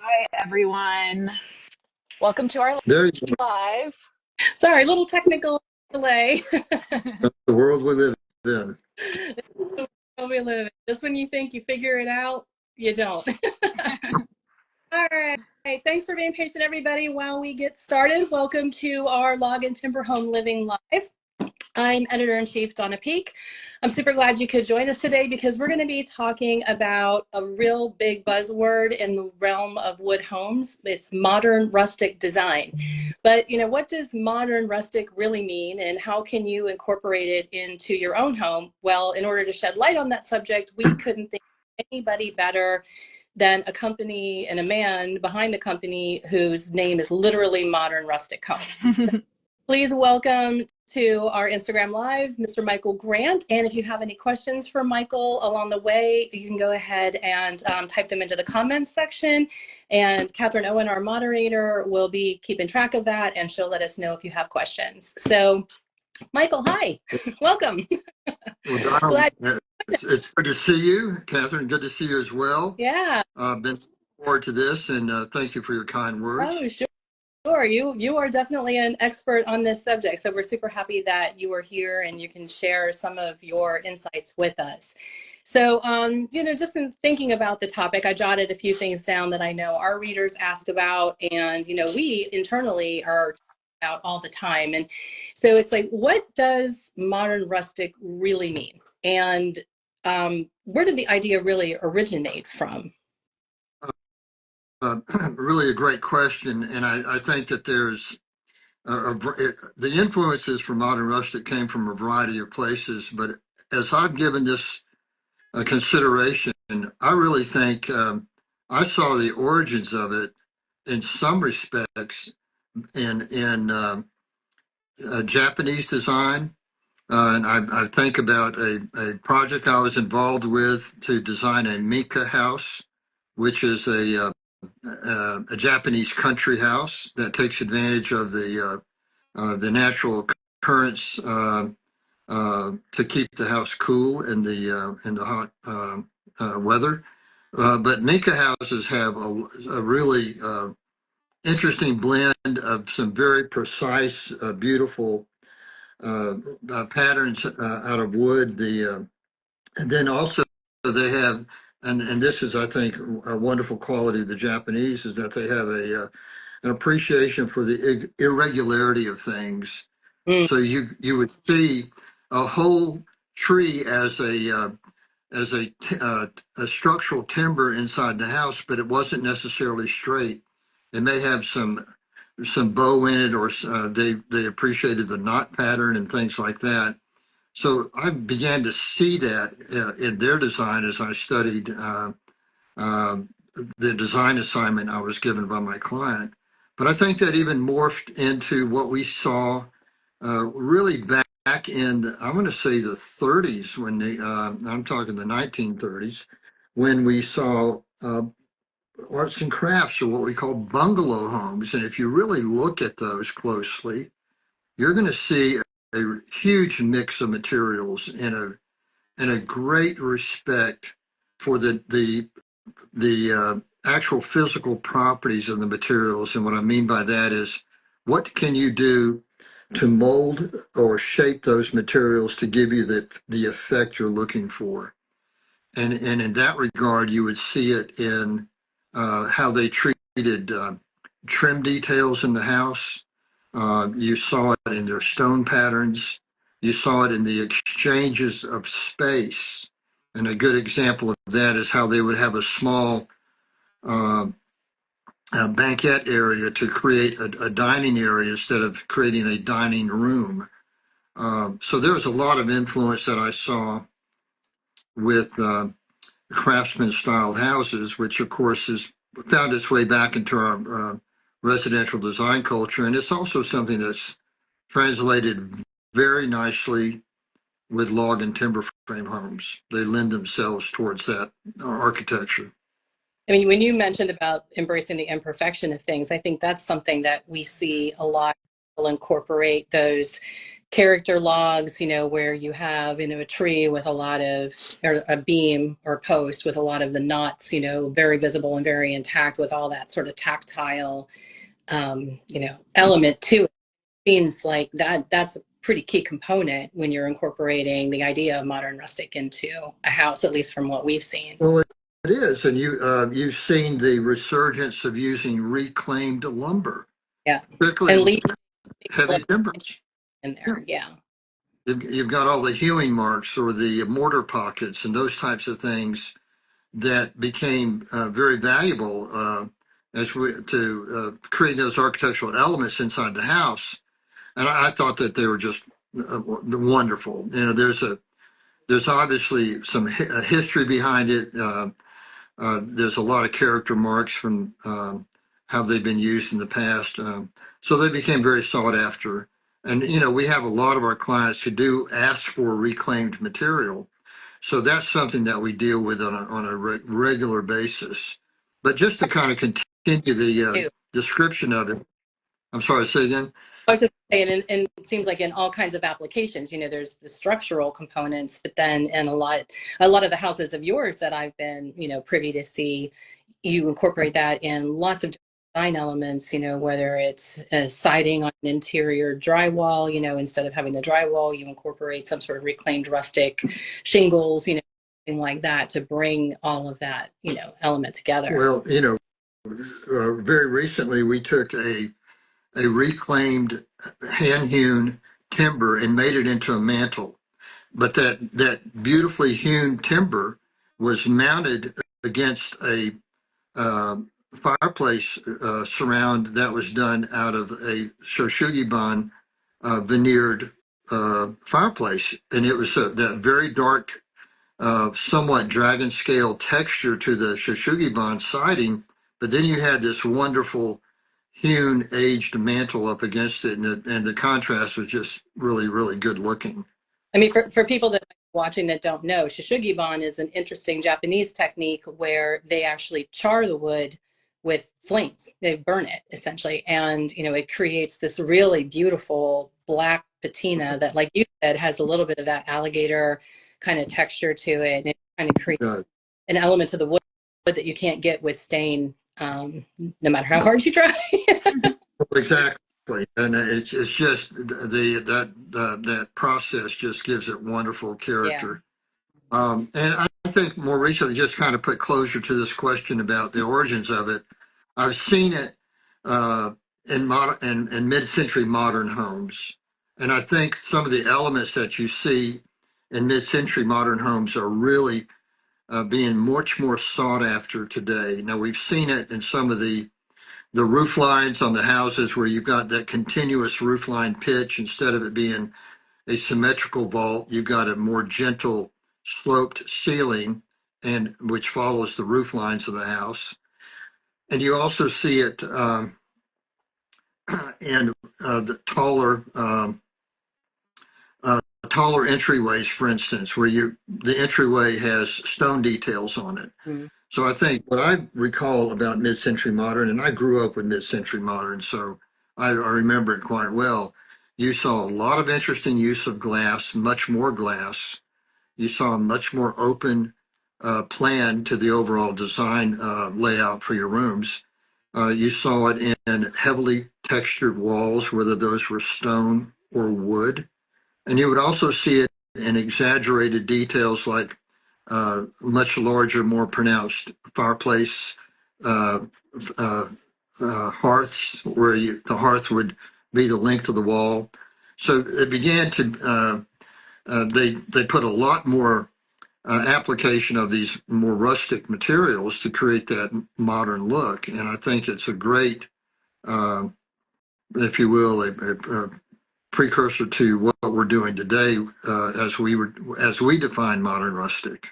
Hi, everyone. Welcome to our There you go. live. Sorry, little technical delay. That's the world we live in. We live. Just when you think you figure it out, you don't. All right. Thanks for being patient, everybody. While we get started, welcome to our Log and Timber Home Living Live. I'm Editor-in-Chief Donna Peak. I'm super glad you could join us today because we're going to be talking about a real big buzzword in the realm of wood homes. It's modern rustic design. But, what does modern rustic really mean and how can you incorporate it into your own home? Well, in order to shed light on that subject, we couldn't think of anybody better than a company and a man behind the company whose name is literally Modern Rustic Homes. Please welcome to our Instagram Live, Mr. Michael Grant. And if you have any questions for Michael along the way, you can go ahead and type them into the comments section. And Catherine Owen, our moderator, will be keeping track of that, and she'll let us know if you have questions. So, Michael, hi. Welcome. Well, Donald, Glad. it's good to see you. Catherine, good to see you as well. Yeah. Been looking forward to this, and thank you for your kind words. Oh, sure. Sure, you are definitely an expert on this subject, so we're super happy that you are here and you can share some of your insights with us. So, just in thinking about the topic, I jotted a few things down that I know our readers ask about, and we internally are about all the time. And so it's like, what does modern rustic really mean, and where did the idea really originate from? Really a great question, and I think that there's the influences for modern rustic came from a variety of places, but as I've given this consideration, I really think I saw the origins of it in some respects in Japanese design. And I think about a project I was involved with to design a Mika house, which is a Japanese country house that takes advantage of the natural currents to keep the house cool in the hot weather. But Mika houses have a really interesting blend of some very precise, beautiful uh, patterns out of wood. And then also they have, and this is, I think, a wonderful quality of the Japanese is that they have an appreciation for the irregularity of things. Mm, So you would see a whole tree as a structural timber inside the house, but it wasn't necessarily straight. It may have some bow in it, or they appreciated the knot pattern and things like that. So I began to see that in their design as I studied uh, the design assignment I was given by my client. But I think that even morphed into what we saw really back in, I'm going to say the 30s, I'm talking the 1930s, when we saw arts and crafts, or what we call bungalow homes. And if you really look at those closely, you're going to see a huge mix of materials in a great respect for the actual physical properties of the materials. And what I mean by that is, what can you do to mold or shape those materials to give you the effect you're looking for? And in that regard, you would see it in how they treated trim details in the house. You saw it in their stone patterns. You saw it in the exchanges of space. And a good example of that is how they would have a small uh, banquet area to create a dining area instead of creating a dining room. So there was a lot of influence that I saw with craftsman style houses, which of course has found its way back into our residential design culture. And it's also something that's translated very nicely with log and timber frame homes. They lend themselves towards that architecture. I mean, when you mentioned about embracing the imperfection of things, I think that's something that we see a lot. Will incorporate those character logs, where you have, a tree with a lot of, or a beam or post with a lot of the knots, very visible and very intact with all that sort of tactile, element to it. Seems like that's a pretty key component when you're incorporating the idea of modern rustic into a house, at least from what we've seen. Well, it is, and you've seen the resurgence of using reclaimed lumber, Yeah. particularly And with leave heavy timbers. in Yeah. there. Yeah. You've got all the hewing marks or the mortar pockets and those types of things that became very valuable as we to create those architectural elements inside the house. And I thought that they were just wonderful. There's obviously some history behind it. There's a lot of character marks from how they've been used in the past. So they became very sought after. And, we have a lot of our clients who do ask for reclaimed material. So that's something that we deal with on a regular basis. But just to kind of continue the description of it, I'm sorry, say again? I was just saying, and it seems like in all kinds of applications, there's the structural components, but then in a lot of the houses of yours that I've been, privy to see, you incorporate that in lots of design elements, whether it's siding on an interior drywall, instead of having the drywall, you incorporate some sort of reclaimed rustic shingles, thing like that to bring all of that, element together. Well, very recently we took a reclaimed hand hewn timber and made it into a mantle. But that beautifully hewn timber was mounted against a uh, fireplace surround that was done out of a Shoshugiban veneered fireplace. And it was that very dark, somewhat dragon scale texture to the Shoshugiban siding. But then you had this wonderful hewn aged mantle up against it, and the contrast was just really, really good looking. I mean, for people that are watching that don't know, shishugibon is an interesting Japanese technique where they actually char the wood with flames. They burn it essentially, and it creates this really beautiful black patina that, like you said, has a little bit of that alligator kind of texture to it, and it kind of creates an element to the wood that you can't get with stain, no matter how hard you try. Exactly, and it's just that process just gives it wonderful character. And I think more recently, just kind of put closure to this question about the origins of it. I've seen it uh, in modern in mid-century modern homes, and I think some of the elements that you see in mid-century modern homes are really being much more sought after today. Now we've seen it in some of the roof lines on the houses where you've got that continuous roof line pitch instead of it being a symmetrical vault. You've got a more gentle sloped ceiling and which follows the roof lines of the house. And you also see it in the taller entryways, for instance, where the entryway has stone details on it. Mm. So I think what I recall about mid-century modern, and I grew up with mid-century modern, so I remember it quite well. You saw a lot of interesting use of glass, much more glass. You saw a much more open plan to the overall design layout for your rooms. You saw it in heavily textured walls, whether those were stone or wood. And you would also see it in exaggerated details like much larger, more pronounced fireplace uh, uh, hearths, where the hearth would be the length of the wall. So it began to, they put a lot more application of these more rustic materials to create that modern look. And I think it's a great, uh, if you will, a precursor to what we're doing today as we define modern rustic.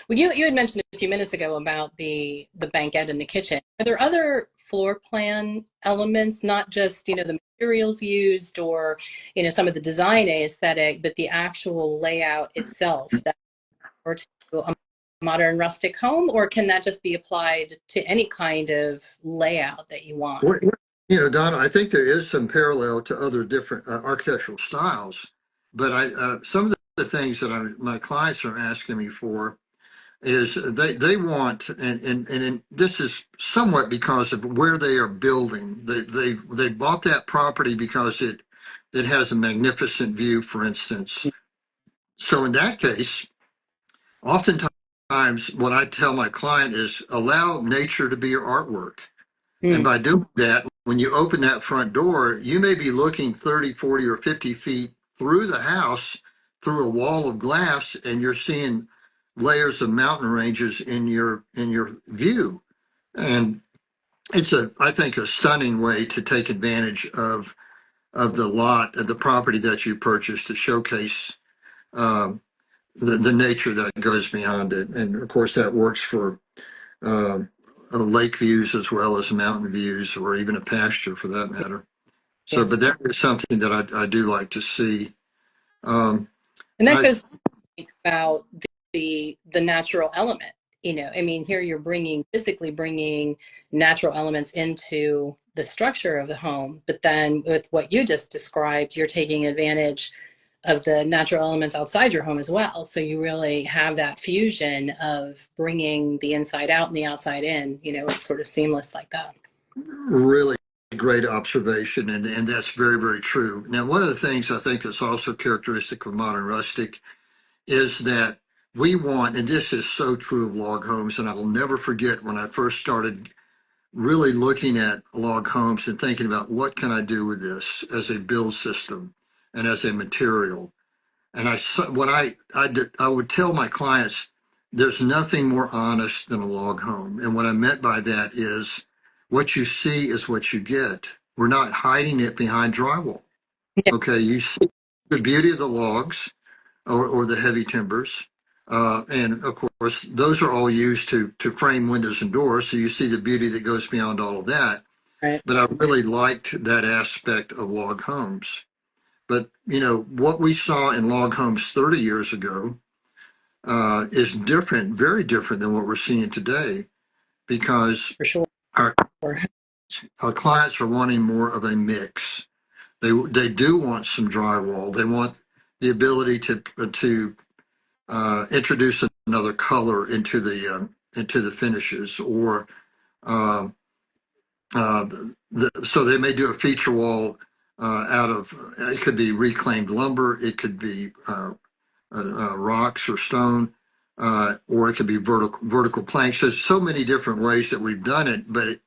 Well, you had mentioned a few minutes ago about the banquette and the kitchen. Are there other floor plan elements, not just the materials used or some of the design aesthetic, but the actual layout itself that or to a modern rustic home, or can that just be applied to any kind of layout that you want? Donna, I think there is some parallel to other different architectural styles, but some of the things that my clients are asking me for is they want, and this is somewhat because of where they are building. They bought that property because it has a magnificent view, for instance. So in that case, oftentimes what I tell my client is allow nature to be your artwork. And Mm. by doing that, when you open that front door, you may be looking 30, 40, or 50 feet through the house, through a wall of glass, and you're seeing layers of mountain ranges in your view. And it's I think, a stunning way to take advantage of the lot of the property that you purchased to showcase um, the nature that goes beyond it. And of course, that works for um, lake views as well as mountain views, or even a pasture for that matter. So, Yeah. but that is something that I do like to see. Um, And that I, goes about the natural element. I mean, here you're physically bringing natural elements into the structure of the home, but then with what you just described, you're taking advantage of the natural elements outside your home as well. So you really have that fusion of bringing the inside out and the outside in. It's sort of seamless like that. really great observation, and that's very, very true. Now, one of the things I think that's also characteristic of modern rustic is that we want, and this is so true of log homes, and I will never forget when I first started really looking at log homes and thinking about what can I do with this as a build system and as a material. And what I would tell my clients, there's nothing more honest than a log home. And what I meant by that is what you see is what you get. We're not hiding it behind drywall. Yeah, Okay, you see the beauty of the logs or the heavy timbers. And of course, those are all used to frame windows and doors. So you see the beauty that goes beyond all of that. right. But I really liked that aspect of log homes. But what we saw in log homes 30 years ago is different, very different than what we're seeing today, because For sure. our our clients are wanting more of a mix. They do want some drywall. They want the ability to introduce another color into the finishes, or um, so they may do a feature wall out of, it could be reclaimed lumber, it could be rocks or stone, or it could be vertical planks. There's so many different ways that we've done it. But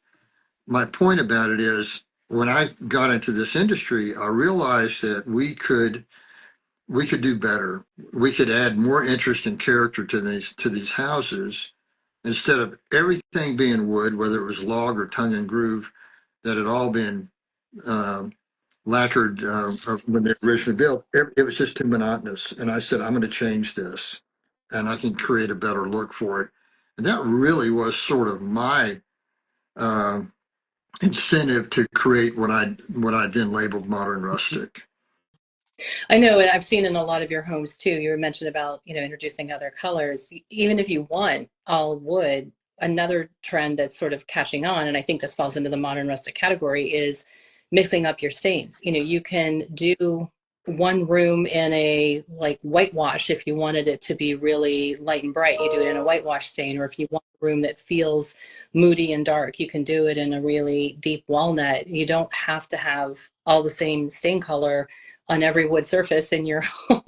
my point about it is, when I got into this industry, I realized that we could do better. We could add more interest and character to these houses, instead of everything being wood, whether it was log or tongue and groove, that had all been um, lacquered when they originally built. It was just too monotonous. And I said, I'm going to change this and I can create a better look for it. And that really was sort of my uh, incentive to create what I then labeled modern rustic. I know, and I've seen in a lot of your homes too. You mentioned about, introducing other colors. Even if you want all wood, another trend that's sort of catching on, and I think this falls into the modern rustic category, is mixing up your stains. You can do one room in a like whitewash if you wanted it to be really light and bright. You do it in a whitewash stain, or if you want a room that feels moody and dark, you can do it in a really deep walnut. You don't have to have all the same stain color on every wood surface in your home,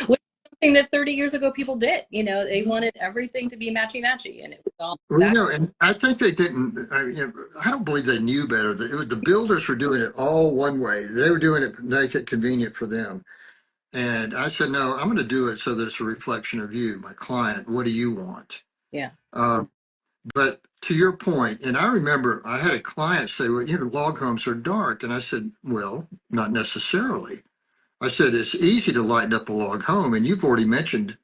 which is something that 30 years ago people did. They wanted everything to be matchy matchy, and it was all Well, that. and I think they didn't. I don't believe they knew better. The builders were doing it all one way. They were doing it to make it convenient for them. And I said, no, I'm going to do it so that it's a reflection of you, my client. What do you want? Yeah. Uh, but to your point, and I remember I had a client say, well, log homes are dark. And I said, well, not necessarily. I said, it's easy to lighten up a log home. And you've already mentioned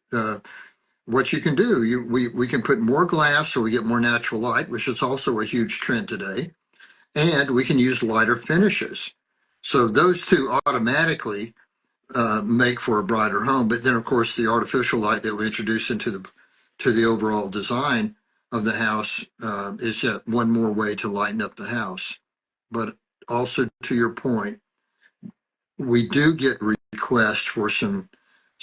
what you can do. We can put more glass so we get more natural light, which is also a huge trend today. And we can use lighter finishes. So those two automatically make for a brighter home. But then, of course, the artificial light that we introduce to the overall design of the house is yet one more way to lighten up the house. But also to your point, we do get requests for some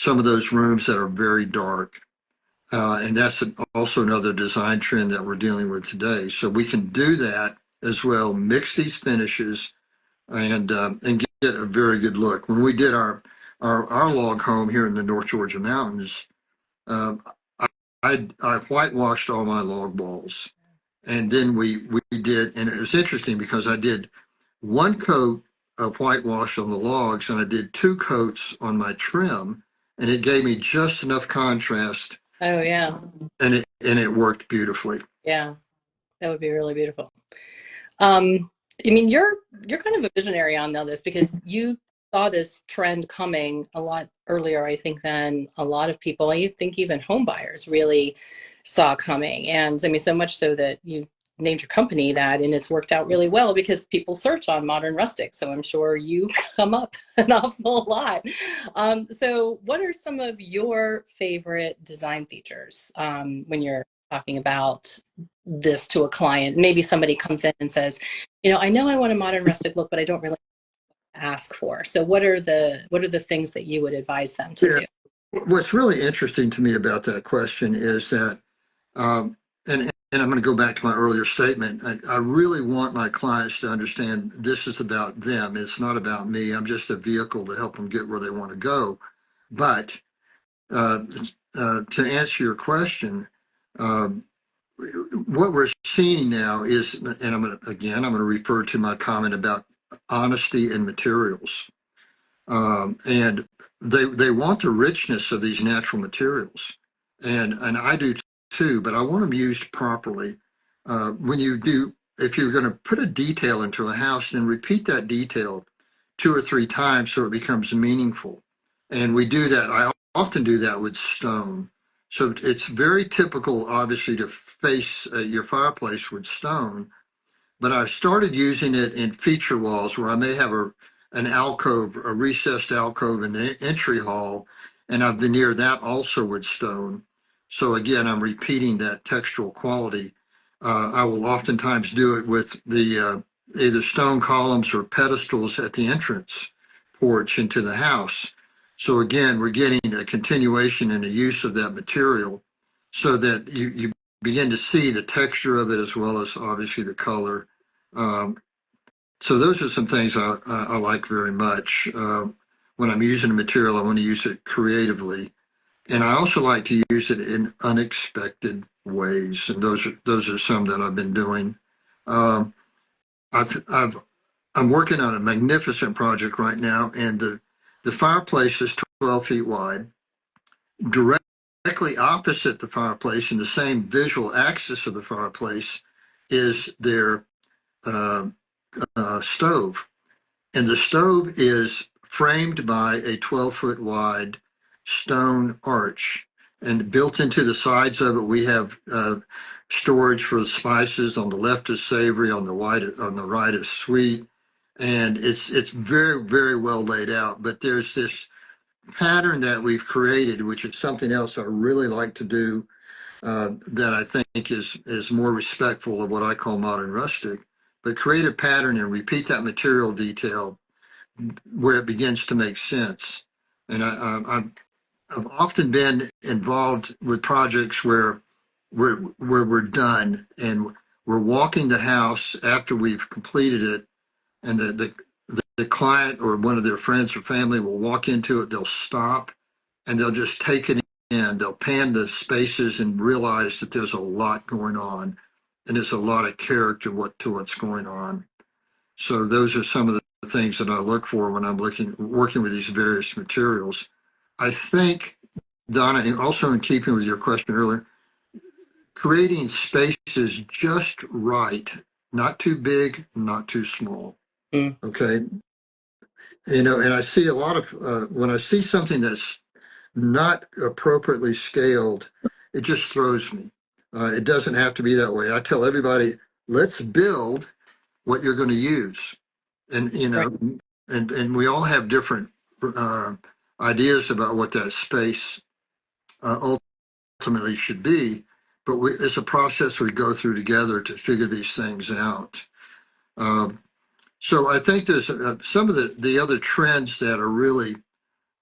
of those rooms that are very dark. And that's also another design trend that we're dealing with today. So we can do that as well, mix these finishes and get a very good look. When we did our log home here in the North Georgia mountains, um, I whitewashed all my log walls, and then we did, and it was interesting because I did one coat of whitewash on the logs, and I did two coats on my trim, and it gave me just enough contrast. Oh yeah. And it worked beautifully. Yeah, that would be really beautiful. I mean, you're kind of a visionary on this because you saw this trend coming a lot earlier, I think, than a lot of people. I think even home buyers really saw coming. And I mean, so much so that you named your company that, and it's worked out really well because people search on Modern Rustic. So I'm sure you come up an awful lot. So what are some of your favorite design features when you're talking about this to a client? Maybe somebody comes in and says, I know I want a modern rustic look, but I don't really ask for. So what are the things that you would advise them to Yeah. do? What's really interesting to me about that question is that, and I'm going to go back to my earlier statement. I really want my clients to understand this is about them. It's not about me. I'm just a vehicle to help them get where they want to go. But uh, to answer your question, um, what we're seeing now is, and I'm going to refer to my comment about honesty in materials. And they want the richness of these natural materials, and I do too. But I want them used properly. When you do, if you're going to put a detail into a house, then repeat that detail two or three times so it becomes meaningful. And we do that. I often do that with stone. So it's very typical, obviously, to face your fireplace with stone, but I started using it in feature walls where I may have an alcove, a recessed alcove in the entry hall, and I've veneered that also with stone. So again, I'm repeating that textural quality. I will oftentimes do it with the either stone columns or pedestals at the entrance porch into the house. So again, we're getting a continuation and a use of that material so that you begin to see the texture of it as well as obviously the color. Um, so those are some things I like very much. When I'm using a material, I want to use it creatively, and I also like to use it in unexpected ways. And those are some that I've been doing. Um, I'm working on a magnificent project right now, and the fireplace is 12 feet wide. Directly opposite the fireplace, in the same visual axis of the fireplace, is their uh, stove. And the stove is framed by a 12-foot wide stone arch. And built into the sides of it, we have storage for the spices. On the left is savory, on the right is sweet. And it's very, very well laid out. But there's this pattern that we've created, which is something else I really like to do, that I think is more respectful of what I call modern rustic. But create a pattern and repeat that material detail where it begins to make sense. And I've often been involved with projects where we're done and we're walking the house after we've completed it, and the client or one of their friends or family will walk into it. They'll stop and they'll just take it in. They'll pan the spaces and realize that there's a lot going on, and there's a lot of character to what's going on. So those are some of the things that I look for when I'm working with these various materials. I think, Donna, and also in keeping with your question earlier, creating spaces just right, not too big, not too small. Mm. Okay. And I see a lot of, when I see something that's not appropriately scaled, it just throws me. It doesn't have to be that way. I tell everybody, let's build what you're going to use. And Right. and we all have different uh, ideas about what that space ultimately should be, but it's a process we go through together to figure these things out. Um, So I think there's some of the other trends that are really,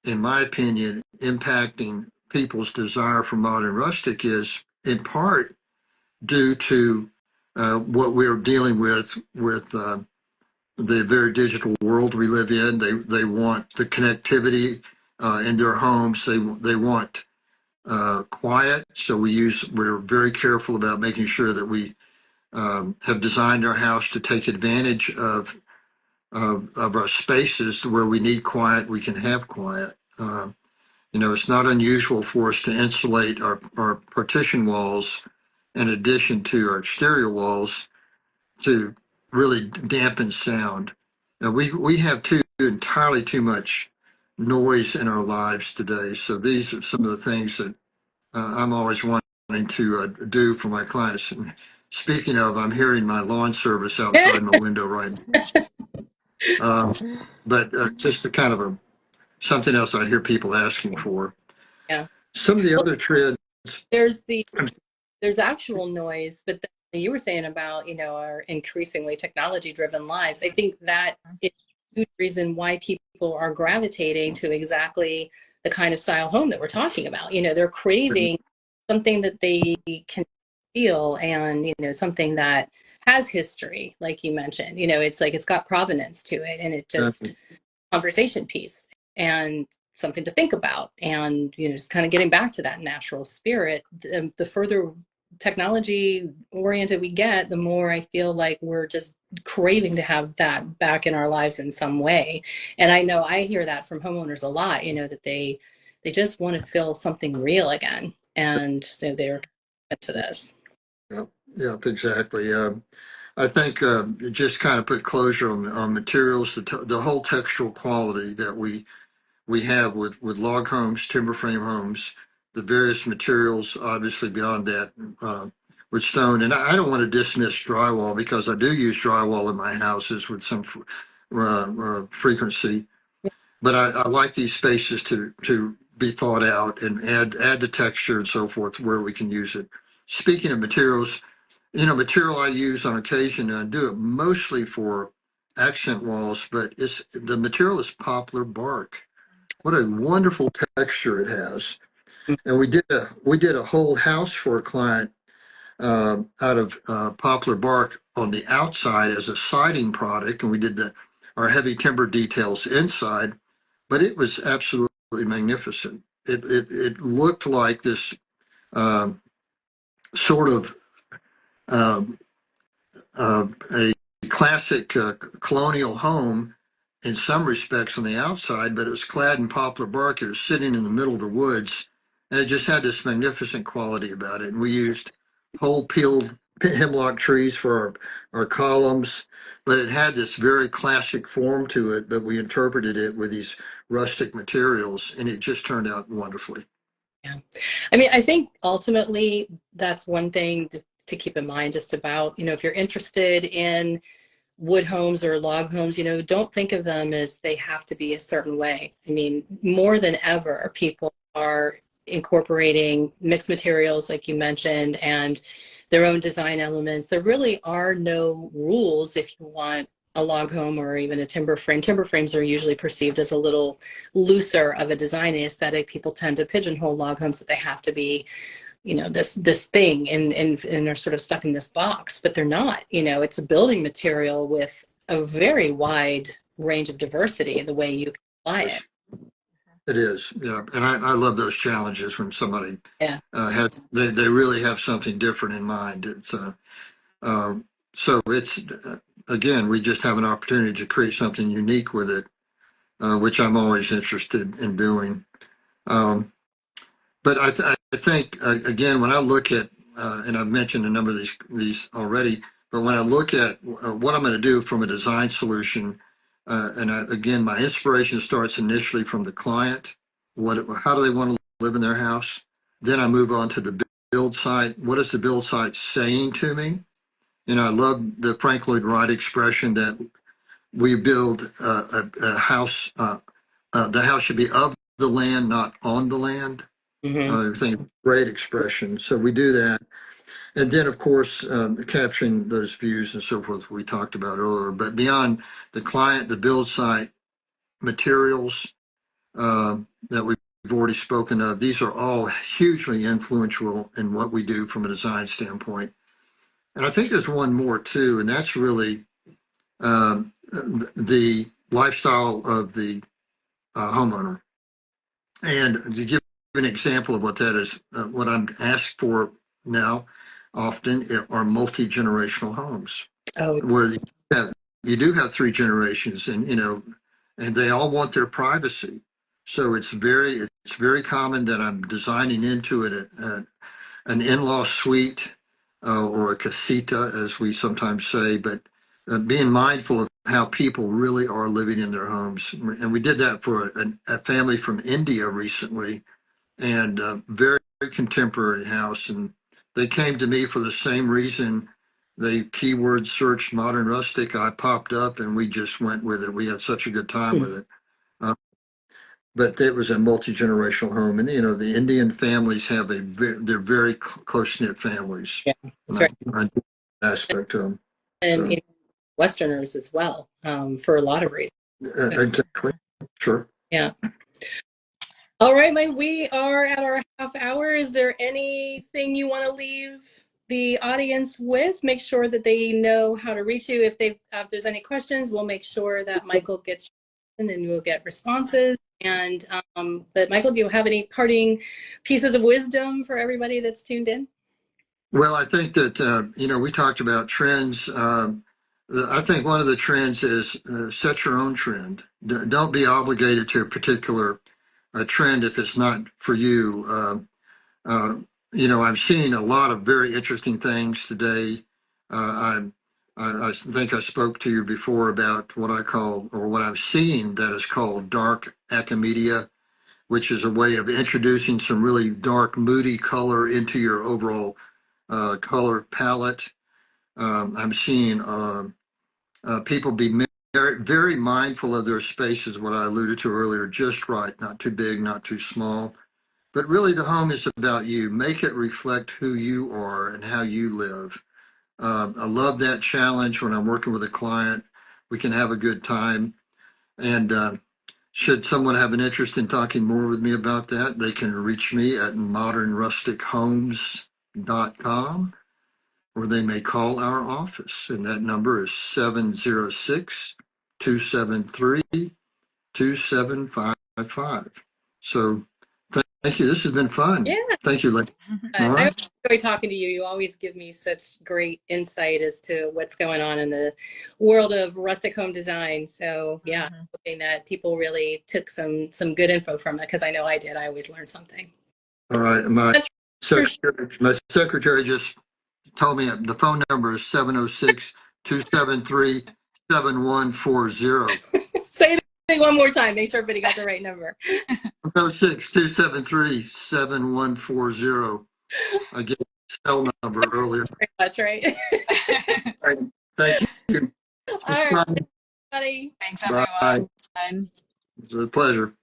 in my opinion, impacting people's desire for modern rustic is in part due to what we're dealing with the very digital world we live in. They want the connectivity in their homes. They want quiet. So we're very careful about making sure that we have designed our house to take advantage of our spaces where we need quiet. We can have quiet. It's not unusual for us to insulate our partition walls in addition to our exterior walls to really dampen sound. We have entirely too much noise in our lives today. So these are some of the things that I'm always wanting to do for my clients. And speaking of, I'm hearing my lawn service outside my window right now. But just a kind of something else I hear people asking for. Yeah. Some of the other trends. There's actual noise, but you were saying about, our increasingly technology driven lives. I think that is a huge reason why people are gravitating to exactly the kind of style home that we're talking about. They're craving something that they can feel, and, something that has history, like you mentioned. It's like it's got provenance to it, and it just conversation piece and something to think about, and just kind of getting back to that natural spirit. The further technology oriented we get, the more I feel like we're just craving to have that back in our lives in some way. And I know I hear that from homeowners a lot, that they just want to feel something real again, and so they're into this. Yep, exactly. I think it just kind of put closure on materials, the whole textural quality that we have with log homes, timber frame homes, the various materials, obviously beyond that, with stone. And I don't want to dismiss drywall because I do use drywall in my houses with some frequency. But I like these spaces to be thought out and add the texture and so forth where we can use it. Speaking of materials, material I use on occasion, and I do it mostly for accent walls, but the material is poplar bark. What a wonderful texture it has. And we did a whole house for a client out of poplar bark on the outside as a siding product, and we did our heavy timber details inside. But it was absolutely magnificent. It looked like this um, sort of um, a classic colonial home in some respects on the outside, but it was clad in poplar bark. It was sitting in the middle of the woods, and it just had this magnificent quality about it. And we used whole peeled hemlock trees for our columns, but it had this very classic form to it, but we interpreted it with these rustic materials, and it just turned out wonderfully. Yeah. I mean, I think ultimately that's one thing to keep in mind, just about, if you're interested in wood homes or log homes, don't think of them as they have to be a certain way. I mean, more than ever, people are incorporating mixed materials, like you mentioned, and their own design elements. There really are no rules if you want a log home or even a timber frame. Timber frames are usually perceived as a little looser of a design aesthetic. People tend to pigeonhole log homes that they have to be, this thing, and are sort of stuck in this box, but they're not. It's a building material with a very wide range of diversity in the way you can apply it. It is, yeah, and I love those challenges when somebody Yeah. they really have something different in mind. So it's again, we just have an opportunity to create something unique with it, which I'm always interested in doing. Um, but I think again, when I look at and I've mentioned a number of these already, but when I look at what I'm going to do from a design solution, again, my inspiration starts initially from the client. How do they want to live in their house? Then I move on to the build site. What is the build site saying to me? I love the Frank Lloyd Wright expression that we build a house. The house should be of the land, not on the land. Mm-hmm. I think great expression. So we do that. And then, of course, capturing those views and so forth we talked about earlier. But beyond the client, the build site materials that we've already spoken of, these are all hugely influential in what we do from a design standpoint. And I think there's one more too, and that's really the lifestyle of the homeowner. And to give an example of what that is, what I'm asked for now often are multi-generational homes, where you do have three generations, and and they all want their privacy. So it's very common that I'm designing into it an in-law suite or a casita, as we sometimes say, but being mindful of how people really are living in their homes. And we did that for a family from India recently, and very, very contemporary house. And they came to me for the same reason. They keyword searched modern rustic. I popped up and we just went with it. We had such a good time with it. Uh, but it was a multi-generational home, and the Indian families have they're very close knit families. Yeah, that's right. I do that aspect of them. And So, Westerners as well, for a lot of reasons. exactly. Sure. Yeah. All right, Mike, we are at our half hour. Is there anything you want to leave the audience with? Make sure that they know how to reach you. If there's any questions, we'll make sure that Michael gets in and we'll get responses. And but Michael, do you have any parting pieces of wisdom for everybody that's tuned in? Well, I think that we talked about trends. I think one of the trends is set your own trend. Don't be obligated to a particular trend if it's not for you. I'm seeing a lot of very interesting things today. I think I spoke to you before about what I call, or what I'm seeing that is called dark acamedia, which is a way of introducing some really dark, moody color into your overall color palette. I'm seeing people be very, very mindful of their spaces, what I alluded to earlier, just right, not too big, not too small. But really, the home is about you. Make it reflect who you are and how you live. I love that challenge when I'm working with a client. We can have a good time. And should someone have an interest in talking more with me about that, they can reach me at modernrustichomes.com, or they may call our office. And that number is 706-273-2755. So thank you. This has been fun. Yeah. Thank you, Lynn. I always enjoy talking to you. You always give me such great insight as to what's going on in the world of rustic home design. So yeah, hoping that people really took some good info from it, because I know I did. I always learn something. All right. My secretary just told me the phone number is 706-273-7140. Say it one more time. Make sure everybody got the right number. 706-273-7140. I gave the cell number earlier. That's right. Thank you. All right, everybody. Thanks, everyone. Bye. It's a pleasure.